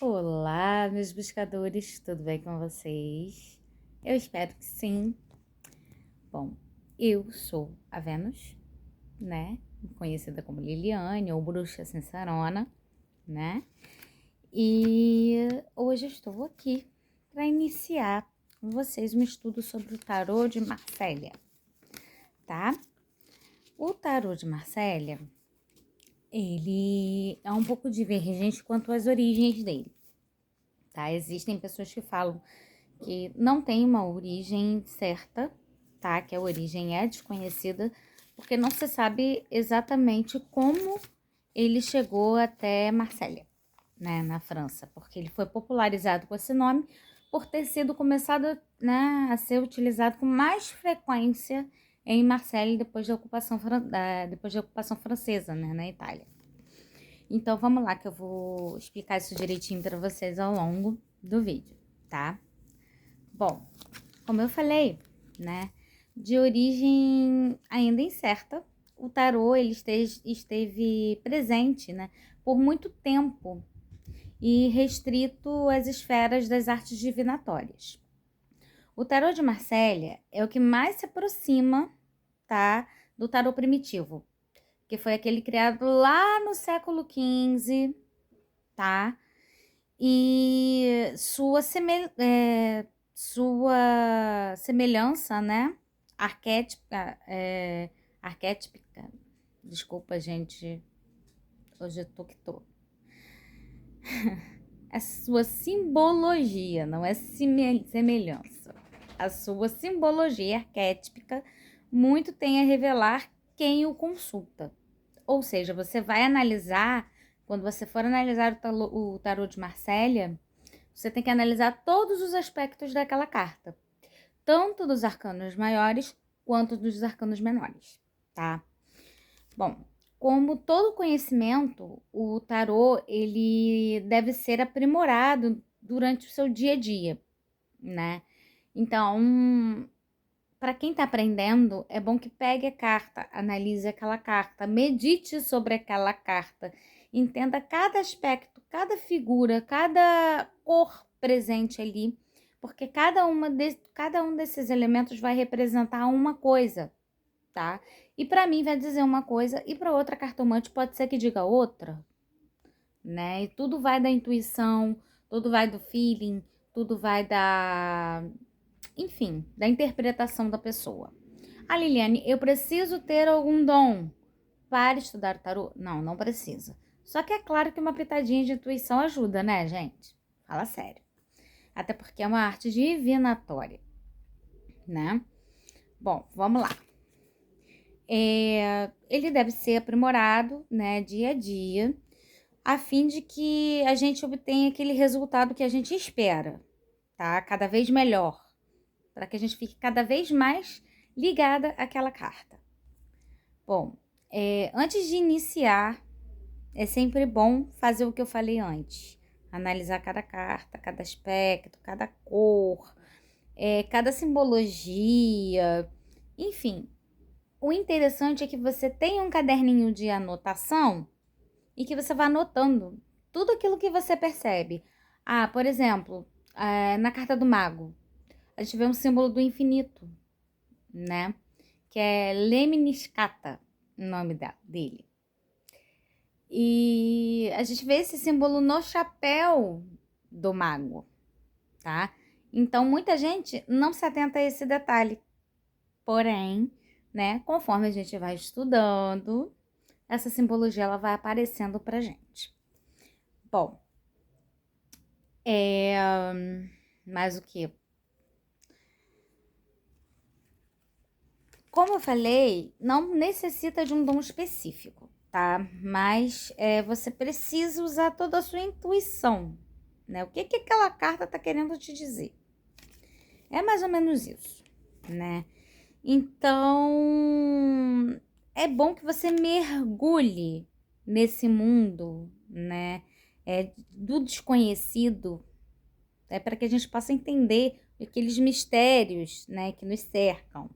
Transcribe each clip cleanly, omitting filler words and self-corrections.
Olá, meus buscadores, tudo bem com vocês? Eu espero que sim. Bom, eu sou a Vênus, né? Conhecida como Liliane ou Bruxa Sincerona, né? E hoje eu estou aqui para iniciar com vocês um estudo sobre o tarô de Marsella, tá? O tarô de Marsella, ele é um pouco divergente quanto às origens dele, tá? Existem pessoas que falam que não tem uma origem certa, tá? Que a origem é desconhecida, porque não se sabe exatamente como ele chegou até Marsella, né, na França, porque ele foi popularizado com esse nome por ter sido começado, né, a ser utilizado com mais frequência em Marseille depois da ocupação francesa, né, na Itália. Então vamos lá que eu vou explicar isso direitinho para vocês ao longo do vídeo, tá? Bom, como eu falei, né, de origem ainda incerta, o tarô ele esteve presente, né, por muito tempo e restrito às esferas das artes divinatórias. O tarô de Marsella é o que mais se aproxima, tá, do tarô primitivo, que foi aquele criado lá no século XV, tá? E sua semelhança, né? Arquétipica. Desculpa, gente. Hoje eu tô que tô. A sua simbologia, não é semelhança. A sua simbologia arquétipica muito tem a revelar quem o consulta. Ou seja, você vai analisar, quando você for analisar o tarô de Marsella, você tem que analisar todos os aspectos daquela carta, tanto dos arcanos maiores quanto dos arcanos menores, tá? Bom, como todo conhecimento, o tarô ele deve ser aprimorado durante o seu dia a dia, né? Então, para quem está aprendendo, é bom que pegue a carta, analise aquela carta, medite sobre aquela carta, entenda cada aspecto, cada figura, cada cor presente ali, porque cada um desses elementos vai representar uma coisa, tá? E para mim vai dizer uma coisa, e para outra cartomante pode ser que diga outra, né? E tudo vai da intuição, tudo vai do feeling, tudo vai enfim, da interpretação da pessoa. Ah, Liliane, eu preciso ter algum dom para estudar o tarô? Não, não precisa. Só que é claro que uma pitadinha de intuição ajuda, né, gente? Fala sério. Até porque é uma arte divinatória, né? Bom, vamos lá. Ele deve ser aprimorado, né, dia a dia, a fim de que a gente obtenha aquele resultado que a gente espera, tá? Cada vez melhor, para que a gente fique cada vez mais ligada àquela carta. Bom, antes de iniciar, é sempre bom fazer o que eu falei antes. Analisar cada carta, cada aspecto, cada cor, cada simbologia, enfim. O interessante é que você tenha um caderninho de anotação e que você vá anotando tudo aquilo que você percebe. Ah, por exemplo, na carta do mago, a gente vê um símbolo do infinito, né? Que é Lemniscata, o nome dele. E a gente vê esse símbolo no chapéu do mago, tá? Então, muita gente não se atenta a esse detalhe. Porém, né, conforme a gente vai estudando, essa simbologia ela vai aparecendo pra gente. Bom, mais o que? Como eu falei, não necessita de um dom específico, tá? Mas você precisa usar toda a sua intuição, né? O que aquela carta tá querendo te dizer? É mais ou menos isso, né? Então, é bom que você mergulhe nesse mundo, né? Do desconhecido, para que a gente possa entender aqueles mistérios, né, que nos cercam,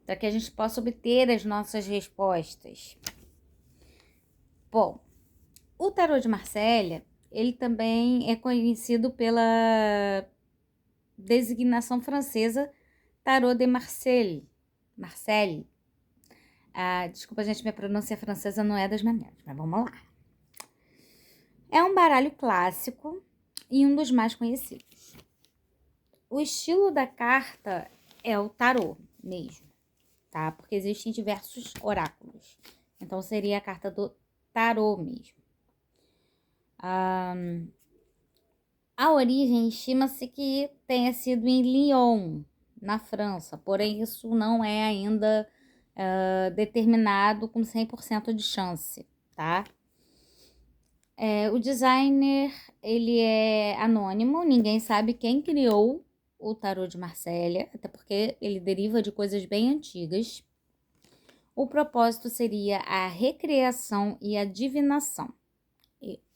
para que a gente possa obter as nossas respostas. Bom, o tarô de Marsella, ele também é conhecido pela designação francesa Tarot de Marseille. Marseille. Desculpa, gente, minha pronúncia francesa não é das melhores, mas vamos lá. É um baralho clássico e um dos mais conhecidos. O estilo da carta é o tarô mesmo, tá? Porque existem diversos oráculos. Então, seria a carta do tarô mesmo. A origem estima-se que tenha sido em Lyon, na França. Porém, isso não é ainda determinado com 100% de chance, tá? O designer, ele é anônimo. Ninguém sabe quem criou o tarô de Marselha, até porque ele deriva de coisas bem antigas. O propósito seria a recriação e a divinação.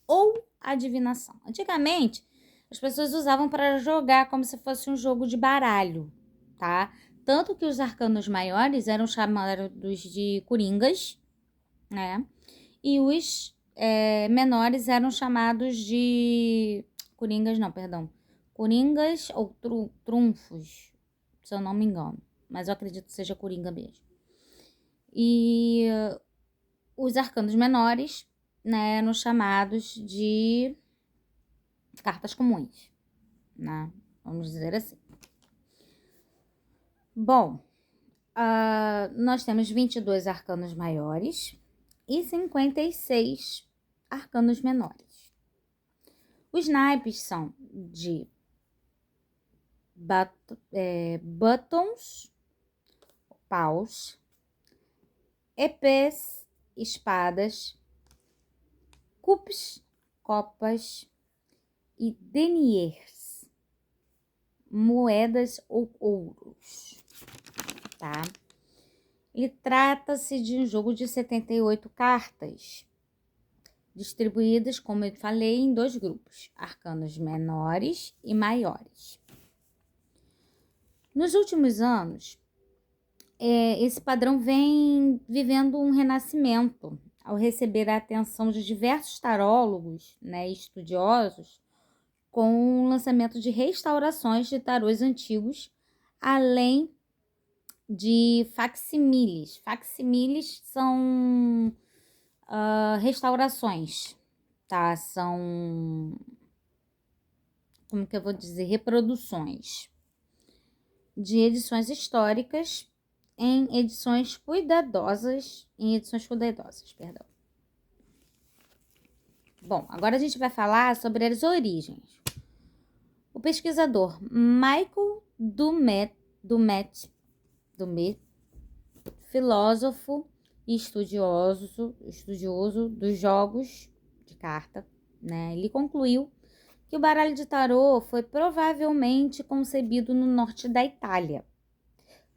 Ou adivinação. Antigamente, as pessoas usavam para jogar como se fosse um jogo de baralho, tá? Tanto que os arcanos maiores eram chamados de coringas, né? E os menores eram chamados de... Coringas não, perdão. Coringas ou trunfos, se eu não me engano. Mas eu acredito que seja coringa mesmo. E os arcanos menores, né, eram chamados de cartas comuns, né? Vamos dizer assim. Bom, nós temos 22 arcanos maiores e 56 arcanos menores. Os naipes são de buttons, paus, épées, espadas, cupes, copas e deniers, moedas ou ouros, tá? E trata-se de um jogo de 78 cartas, distribuídas, como eu falei, em 2 grupos, arcanos menores e maiores. Nos últimos anos, esse padrão vem vivendo um renascimento, ao receber a atenção de diversos tarólogos, né, estudiosos, com o lançamento de restaurações de tarôs antigos, além de facsimiles. Facsimiles são restaurações, tá? São, como que eu vou dizer, reproduções de edições históricas em edições cuidadosas, perdão. Bom, agora a gente vai falar sobre as origens. O pesquisador Michael Dumet, filósofo e estudioso dos jogos de carta, né? Ele concluiu que o baralho de tarô foi provavelmente concebido no norte da Itália,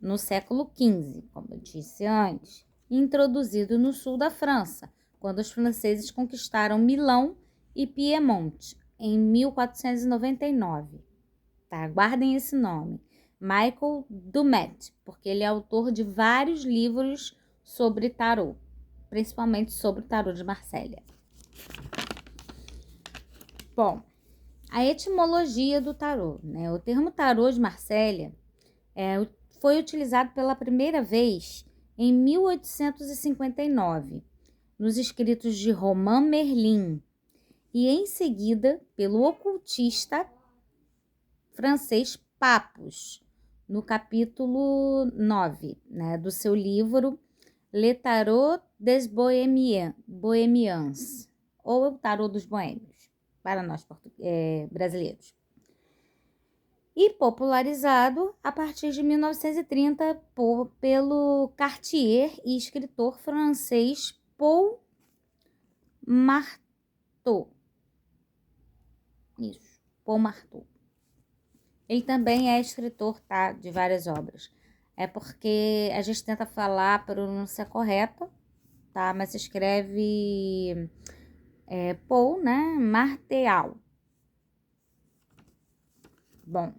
no século XV, como eu disse antes, e introduzido no sul da França, quando os franceses conquistaram Milão e Piemonte, em 1499. Tá? Guardem esse nome, Michael Dumet, porque ele é autor de vários livros sobre tarô, principalmente sobre o tarô de Marselha. Bom, a etimologia do tarô, né? O termo tarô de Marselha foi utilizado pela primeira vez em 1859, nos escritos de Romain Merlin, e em seguida pelo ocultista francês Papus, no capítulo 9, né, do seu livro Le Tarot des Bohemians, ou o Tarot dos Boêmios, para nós brasileiros. E popularizado a partir de 1930 pelo Cartier e escritor francês Paul Marteau. Isso, Paul Marteau. Ele também é escritor, tá, de várias obras. É porque a gente tenta falar a pronúncia correta, tá? Mas se escreve Paul, né? Marteau. Bom,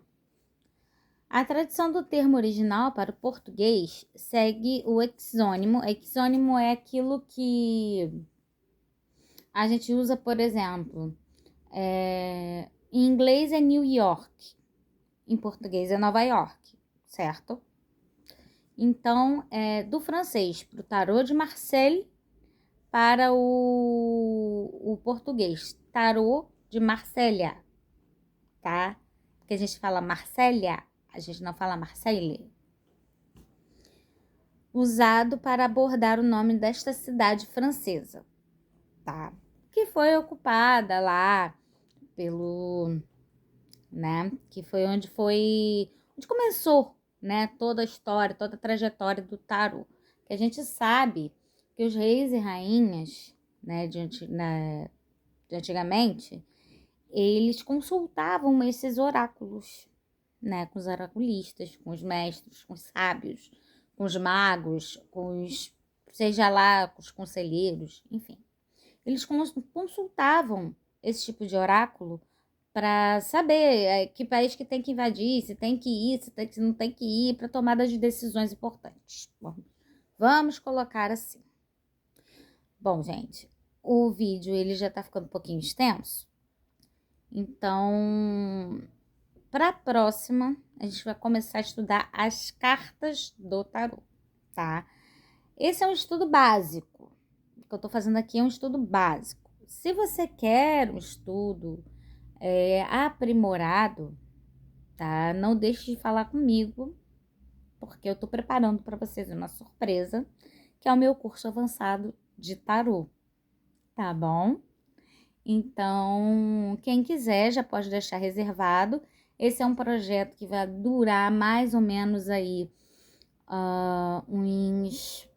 a tradição do termo original para o português segue o exônimo. Exônimo é aquilo que a gente usa, por exemplo, Em inglês é New York, em português é Nova York, certo? Então, do francês para o tarô de Marseille para o português, tarô de Marsella, tá? Porque a gente fala Marsella, a gente não fala Marseille. Usado para abordar o nome desta cidade francesa, tá? Que foi ocupada lá pelo, né? Que foi onde começou, né? Toda a história, toda a trajetória do tarô. Que a gente sabe que os reis e rainhas, né? De antigamente, eles consultavam esses oráculos, né? Com os oraculistas, com os mestres, com os sábios, com os magos, seja lá, com os conselheiros, enfim. Eles consultavam esse tipo de oráculo para saber que país que tem que invadir, se tem que ir, se não tem que ir, para tomada de decisões importantes. Bom, vamos colocar assim. Bom, gente, o vídeo ele já tá ficando um pouquinho extenso, então, para a próxima, a gente vai começar a estudar as cartas do tarô, tá? Esse é um estudo básico. O que eu tô fazendo aqui é um estudo básico. Se você quer um estudo aprimorado, tá? Não deixe de falar comigo, porque eu tô preparando para vocês uma surpresa, que é o meu curso avançado de tarô, tá bom? Então, quem quiser já pode deixar reservado. Esse é um projeto que vai durar mais ou menos aí uns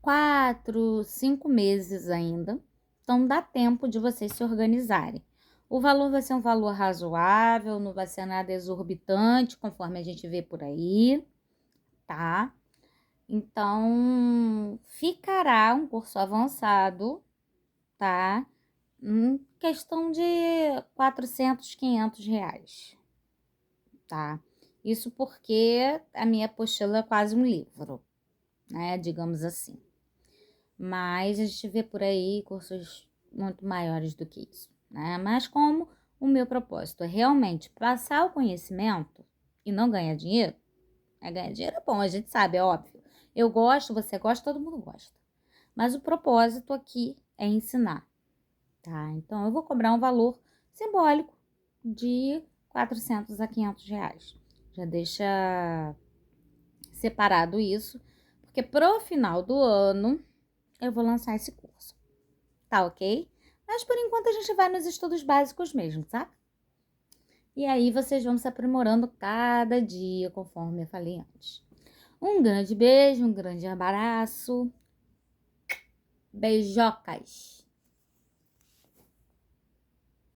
4, 5 meses ainda. Então, dá tempo de vocês se organizarem. O valor vai ser um valor razoável, não vai ser nada exorbitante, conforme a gente vê por aí, tá? Então, ficará um curso avançado, tá? Questão de 400, 500 reais, tá? Isso porque a minha apostila é quase um livro, né? Digamos assim. Mas a gente vê por aí cursos muito maiores do que isso, né? Mas como o meu propósito é realmente passar o conhecimento e não ganhar dinheiro, ganhar dinheiro é bom, a gente sabe, é óbvio. Eu gosto, você gosta, todo mundo gosta. Mas o propósito aqui é ensinar, tá? Então, eu vou cobrar um valor simbólico de 400 a 500 reais. Já deixa separado isso, porque pro final do ano eu vou lançar esse curso, tá ok? Mas por enquanto a gente vai nos estudos básicos mesmo, tá? E aí vocês vão se aprimorando cada dia, conforme eu falei antes. Um grande beijo, um grande abraço. Beijocas!